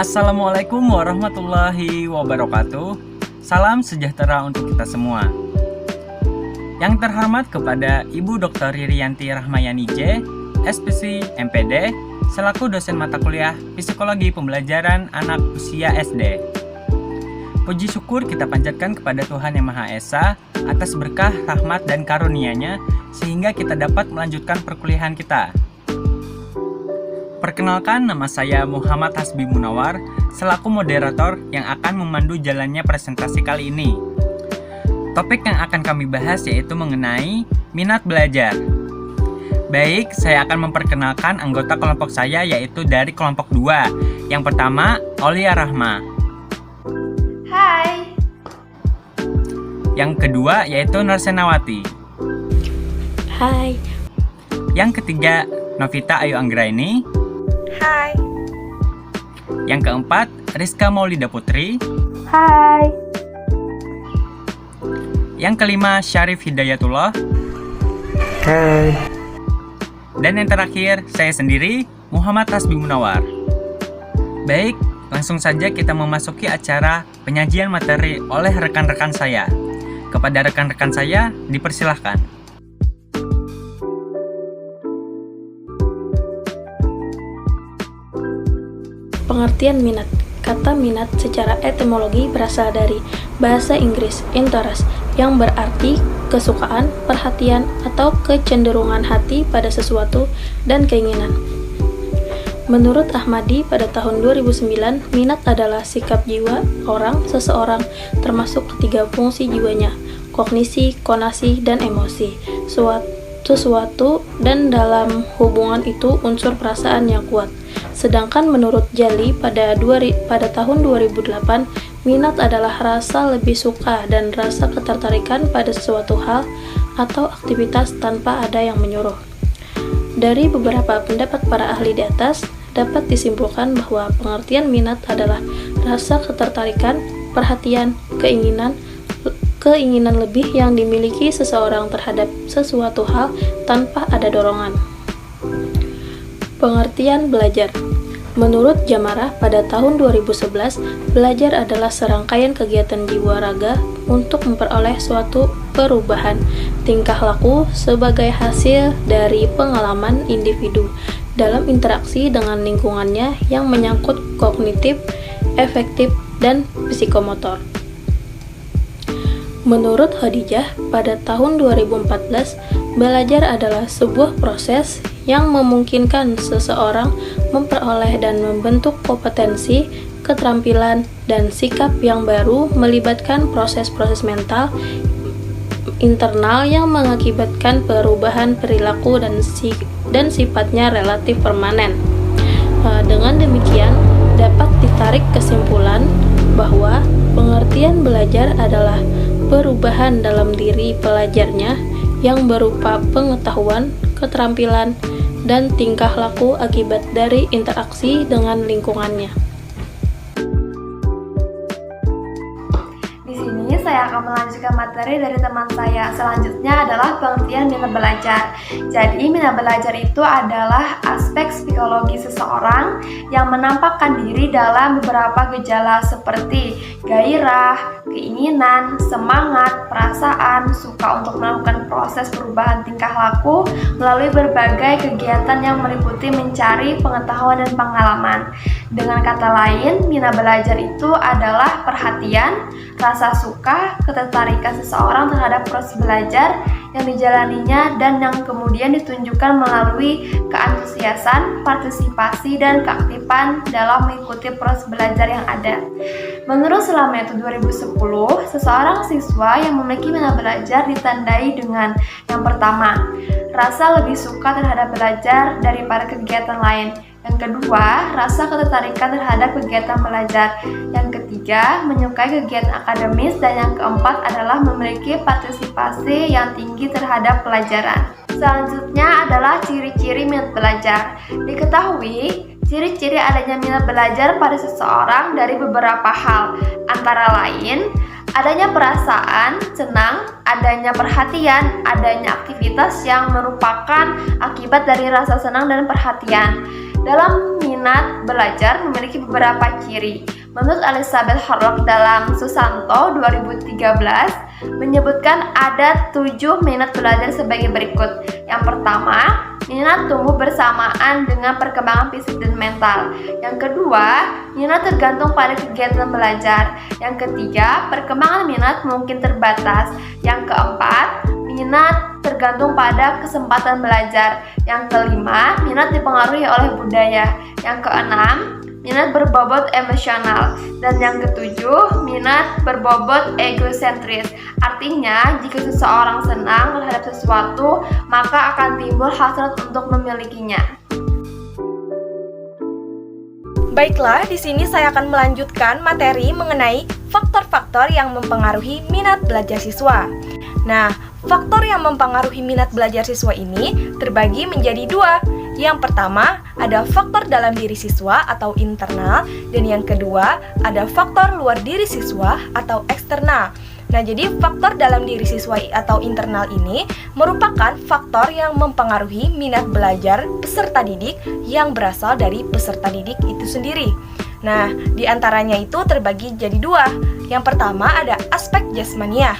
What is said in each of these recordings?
Assalamualaikum warahmatullahi wabarakatuh. Salam sejahtera untuk kita semua. Yang terhormat kepada Ibu Dr. Ririanti Rahmayani J, SPC MPD, selaku dosen mata kuliah Psikologi Pembelajaran Anak Usia SD. Puji syukur kita panjatkan kepada Tuhan Yang Maha Esa atas berkah, rahmat, dan karunia-Nya sehingga kita dapat melanjutkan perkuliahan kita. Perkenalkan, nama saya Muhammad Hasbi Munawar, selaku moderator yang akan memandu jalannya presentasi kali ini. Topik yang akan kami bahas yaitu mengenai minat belajar. Baik, saya akan memperkenalkan anggota kelompok saya yaitu dari kelompok 2. Yang pertama, Aulia Rahma. Hai. Yang kedua yaitu Nursenawati. Hai. Yang ketiga, Novita Ayu Anggraini. Hai. Yang keempat, Rizka Maulida Putri. Hai. Yang kelima, Syarif Hidayatullah. Hai. Dan yang terakhir, saya sendiri, Muhammad Hasbi Munawar. Baik, langsung saja kita memasuki acara penyajian materi oleh rekan-rekan saya. Kepada rekan-rekan saya, dipersilahkan. Pengertian minat. Kata minat secara etimologi berasal dari bahasa Inggris interest yang berarti kesukaan, perhatian, atau kecenderungan hati pada sesuatu dan keinginan. Menurut Ahmadi pada tahun 2009, minat adalah sikap jiwa seseorang termasuk ketiga fungsi jiwanya, kognisi, konasi, dan emosi. Sesuatu dan dalam hubungan itu unsur perasaan yang kuat. Sedangkan menurut Jali pada tahun 2008, minat adalah rasa lebih suka dan rasa ketertarikan pada sesuatu hal atau aktivitas tanpa ada yang menyuruh. Dari beberapa pendapat para ahli di atas, dapat disimpulkan bahwa pengertian minat adalah rasa ketertarikan, perhatian, keinginan lebih yang dimiliki seseorang terhadap sesuatu hal tanpa ada dorongan. Pengertian belajar. Menurut Jamarah pada tahun 2011, belajar adalah serangkaian kegiatan jiwa raga untuk memperoleh suatu perubahan tingkah laku sebagai hasil dari pengalaman individu dalam interaksi dengan lingkungannya yang menyangkut kognitif, efektif, dan psikomotor. Menurut Khadijah, pada tahun 2014, belajar adalah sebuah proses yang memungkinkan seseorang memperoleh dan membentuk kompetensi, keterampilan, dan sikap yang baru melibatkan proses-proses mental internal yang mengakibatkan perubahan perilaku dan sifatnya relatif permanen. Dengan demikian, dapat ditarik kesimpulan bahwa pengertian belajar adalah perubahan dalam diri pelajarnya yang berupa pengetahuan, keterampilan, dan tingkah laku akibat dari interaksi dengan lingkungannya. Di sini saya saya akan melanjutkan materi dari teman saya. Selanjutnya adalah pengertian minat belajar. Jadi, minat belajar itu adalah aspek psikologi seseorang yang menampakkan diri dalam beberapa gejala seperti gairah, keinginan, semangat, perasaan, suka untuk melakukan proses perubahan tingkah laku melalui berbagai kegiatan yang meliputi mencari pengetahuan dan pengalaman. Dengan kata lain, minat belajar itu adalah perhatian, rasa suka, ketertarikan seseorang terhadap proses belajar yang dijalaninya dan yang kemudian ditunjukkan melalui keantusiasan, partisipasi, dan keaktifan dalam mengikuti proses belajar yang ada. Menurut Slamet 2010, seseorang siswa yang memiliki minat belajar ditandai dengan yang pertama, rasa lebih suka terhadap belajar daripada kegiatan lain. Yang kedua, rasa ketertarikan terhadap kegiatan belajar. Yang ketiga, menyukai kegiatan akademis. Dan yang keempat adalah memiliki partisipasi yang tinggi terhadap pelajaran. Selanjutnya adalah ciri-ciri minat belajar. Diketahui, ciri-ciri adanya minat belajar pada seseorang dari beberapa hal, antara lain adanya perasaan senang, adanya perhatian, adanya aktivitas yang merupakan akibat dari rasa senang dan perhatian. Dalam minat belajar memiliki beberapa ciri. Menurut Elizabeth Horlock dalam Susanto 2013 menyebutkan ada 7 minat belajar sebagai berikut. Yang pertama, minat tumbuh bersamaan dengan perkembangan fisik dan mental. Yang kedua, minat tergantung pada kegiatan belajar. Yang ketiga, perkembangan minat mungkin terbatas. Yang keempat, minat tergantung pada kesempatan belajar. Yang kelima, minat dipengaruhi oleh budaya. Yang keenam, minat berbobot emosional. Dan yang ketujuh, minat berbobot egosentris. Artinya, jika seseorang senang terhadap sesuatu, maka akan timbul hasrat untuk memilikinya. Baiklah, di sini saya akan melanjutkan materi mengenai faktor-faktor yang mempengaruhi minat belajar siswa. Nah, faktor yang mempengaruhi minat belajar siswa ini terbagi menjadi 2. Yang pertama, ada faktor dalam diri siswa atau internal, dan yang kedua, ada faktor luar diri siswa atau eksternal. Nah, jadi faktor dalam diri siswa atau internal ini merupakan faktor yang mempengaruhi minat belajar peserta didik yang berasal dari peserta didik itu sendiri. Nah, di antaranya itu terbagi jadi 2. Yang pertama ada aspek jasmaniah.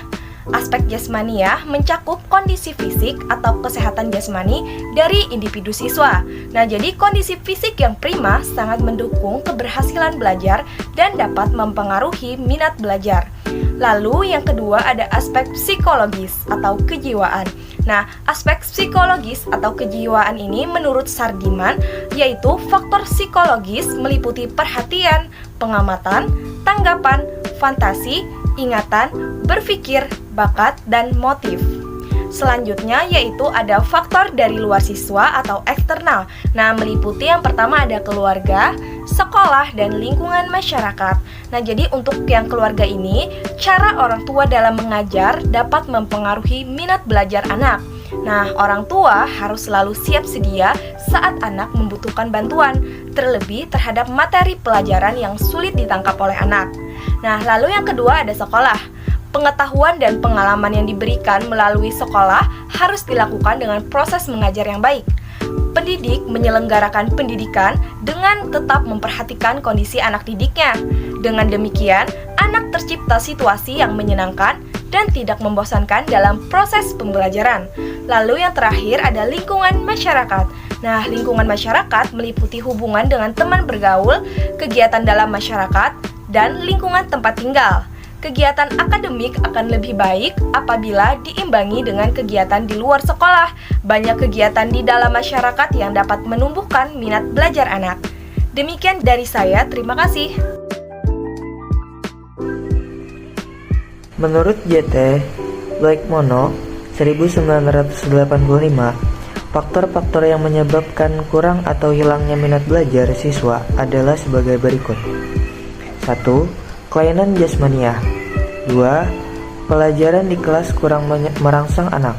Aspek jasmaniah mencakup kondisi fisik atau kesehatan jasmani dari individu siswa. Nah, jadi kondisi fisik yang prima sangat mendukung keberhasilan belajar dan dapat mempengaruhi minat belajar. Lalu yang kedua ada aspek psikologis atau kejiwaan. Nah, aspek psikologis atau kejiwaan ini menurut Sardiman yaitu faktor psikologis meliputi perhatian, pengamatan, tanggapan, fantasi, ingatan, berpikir, bakat, dan motif. Selanjutnya yaitu ada faktor dari luar siswa atau eksternal. Nah, meliputi yang pertama ada keluarga, sekolah, dan lingkungan masyarakat. Nah, jadi untuk yang keluarga ini, cara orang tua dalam mengajar dapat mempengaruhi minat belajar anak. Nah, orang tua harus selalu siap sedia saat anak membutuhkan bantuan, terlebih terhadap materi pelajaran yang sulit ditangkap oleh anak. Nah, lalu yang kedua ada sekolah. Pengetahuan dan pengalaman yang diberikan melalui sekolah harus dilakukan dengan proses mengajar yang baik. Pendidik menyelenggarakan pendidikan dengan tetap memperhatikan kondisi anak didiknya. Dengan demikian, anak tercipta situasi yang menyenangkan dan tidak membosankan dalam proses pembelajaran. Lalu yang terakhir ada lingkungan masyarakat. Nah, lingkungan masyarakat meliputi hubungan dengan teman bergaul, kegiatan dalam masyarakat, dan lingkungan tempat tinggal. Kegiatan akademik akan lebih baik apabila diimbangi dengan kegiatan di luar sekolah. Banyak kegiatan di dalam masyarakat yang dapat menumbuhkan minat belajar anak. Demikian dari saya, terima kasih. Menurut J.T. Blackmono 1985, faktor-faktor yang menyebabkan kurang atau hilangnya minat belajar siswa adalah sebagai berikut. 1. Kelainan jasmaniah. 2. Pelajaran di kelas kurang merangsang anak.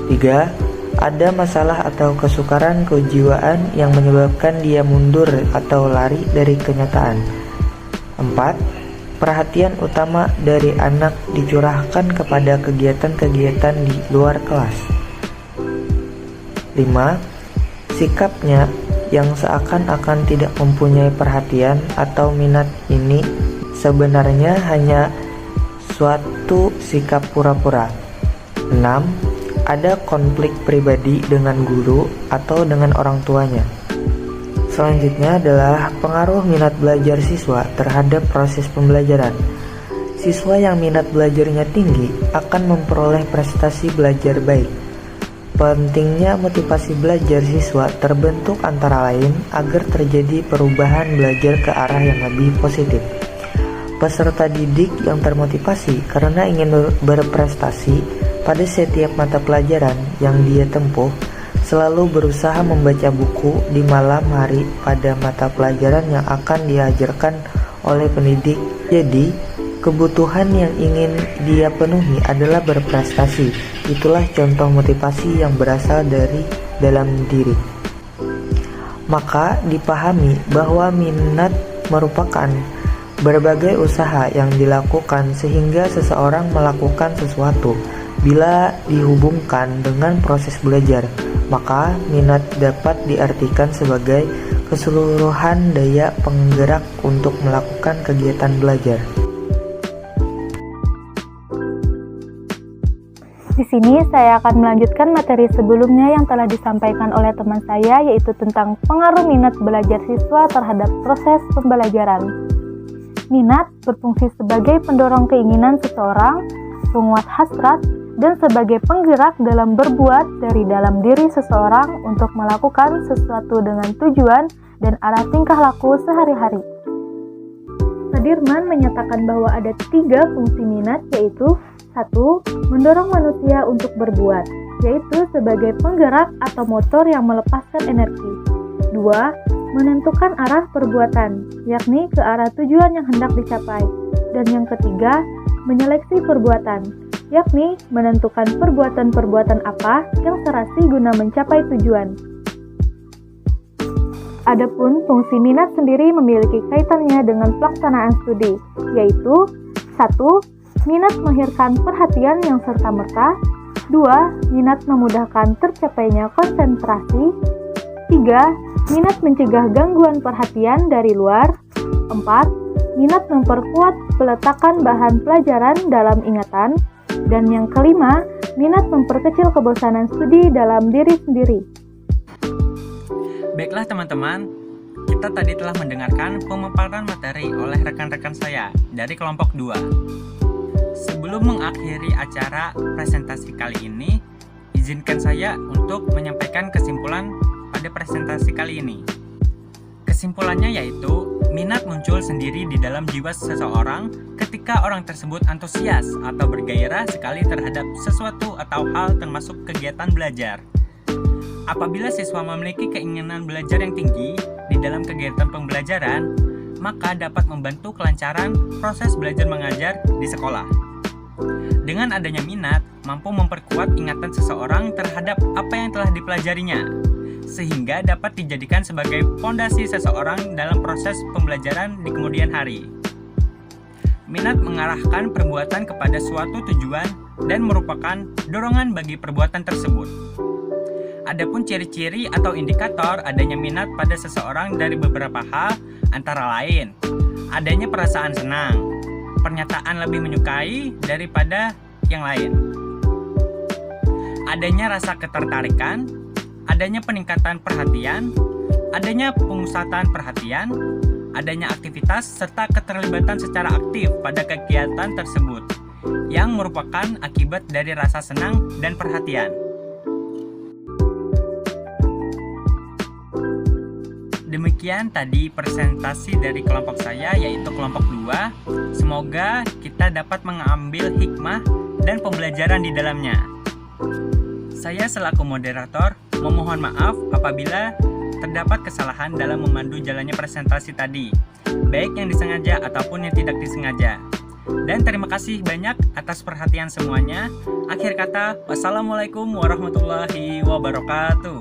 3. Ada masalah atau kesukaran kejiwaan yang menyebabkan dia mundur atau lari dari kenyataan. 4. perhatian utama dari anak dicurahkan kepada kegiatan-kegiatan di luar kelas. 5. Sikapnya yang seakan-akan tidak mempunyai perhatian atau minat ini sebenarnya hanya suatu sikap pura-pura. 6. Ada konflik pribadi dengan guru atau dengan orang tuanya. Selanjutnya adalah pengaruh minat belajar siswa terhadap proses pembelajaran. Siswa yang minat belajarnya tinggi akan memperoleh prestasi belajar baik. Pentingnya motivasi belajar siswa terbentuk antara lain agar terjadi perubahan belajar ke arah yang lebih positif. Peserta didik yang termotivasi karena ingin berprestasi pada setiap mata pelajaran yang dia tempuh selalu berusaha membaca buku di malam hari pada mata pelajaran yang akan diajarkan oleh pendidik. Jadi, kebutuhan yang ingin dia penuhi adalah berprestasi. Itulah contoh motivasi yang berasal dari dalam diri. Maka dipahami bahwa minat merupakan berbagai usaha yang dilakukan sehingga seseorang melakukan sesuatu. Bila dihubungkan dengan proses belajar, maka minat dapat diartikan sebagai keseluruhan daya penggerak untuk melakukan kegiatan belajar. Di sini saya akan melanjutkan materi sebelumnya yang telah disampaikan oleh teman saya, yaitu tentang pengaruh minat belajar siswa terhadap proses pembelajaran. Minat berfungsi sebagai pendorong keinginan seseorang, penguat hasrat, dan sebagai penggerak dalam berbuat dari dalam diri seseorang untuk melakukan sesuatu dengan tujuan dan arah tingkah laku sehari-hari. Sudirman menyatakan bahwa ada 3 fungsi minat, yaitu 1. Mendorong manusia untuk berbuat, yaitu sebagai penggerak atau motor yang melepaskan energi. 2. Menentukan arah perbuatan, yakni ke arah tujuan yang hendak dicapai. Dan yang ketiga, menyeleksi perbuatan, yakni menentukan perbuatan-perbuatan apa yang serasi guna mencapai tujuan. Adapun fungsi minat sendiri memiliki kaitannya dengan pelaksanaan studi, yaitu 1. Minat melahirkan perhatian yang serta-merta. 2. Minat memudahkan tercapainya konsentrasi. 3. Minat mencegah gangguan perhatian dari luar. 4. Minat memperkuat peletakan bahan pelajaran dalam ingatan. Dan yang kelima, minat memperkecil kebosanan studi dalam diri sendiri. Baiklah teman-teman, kita tadi telah mendengarkan pemaparan materi oleh rekan-rekan saya dari kelompok 2. Sebelum mengakhiri acara presentasi kali ini, izinkan saya untuk menyampaikan kesimpulan pada presentasi kali ini. Kesimpulannya yaitu, minat muncul sendiri di dalam jiwa seseorang ketika orang tersebut antusias atau bergairah sekali terhadap sesuatu atau hal termasuk kegiatan belajar. Apabila siswa memiliki keinginan belajar yang tinggi di dalam kegiatan pembelajaran, maka dapat membantu kelancaran proses belajar mengajar di sekolah. Dengan adanya minat, mampu memperkuat ingatan seseorang terhadap apa yang telah dipelajarinya, sehingga dapat dijadikan sebagai fondasi seseorang dalam proses pembelajaran di kemudian hari. Minat mengarahkan perbuatan kepada suatu tujuan dan merupakan dorongan bagi perbuatan tersebut. Adapun ciri-ciri atau indikator adanya minat pada seseorang dari beberapa hal, antara lain adanya perasaan senang, pernyataan lebih menyukai daripada yang lain, adanya rasa ketertarikan, adanya peningkatan perhatian, adanya pemusatan perhatian, adanya aktivitas serta keterlibatan secara aktif pada kegiatan tersebut yang merupakan akibat dari rasa senang dan perhatian. Demikian tadi presentasi dari kelompok saya, yaitu kelompok 2. Semoga kita dapat mengambil hikmah dan pembelajaran di dalamnya. Saya selaku moderator memohon maaf apabila terdapat kesalahan dalam memandu jalannya presentasi tadi, baik yang disengaja ataupun yang tidak disengaja. Dan terima kasih banyak atas perhatian semuanya. Akhir kata, wassalamualaikum warahmatullahi wabarakatuh.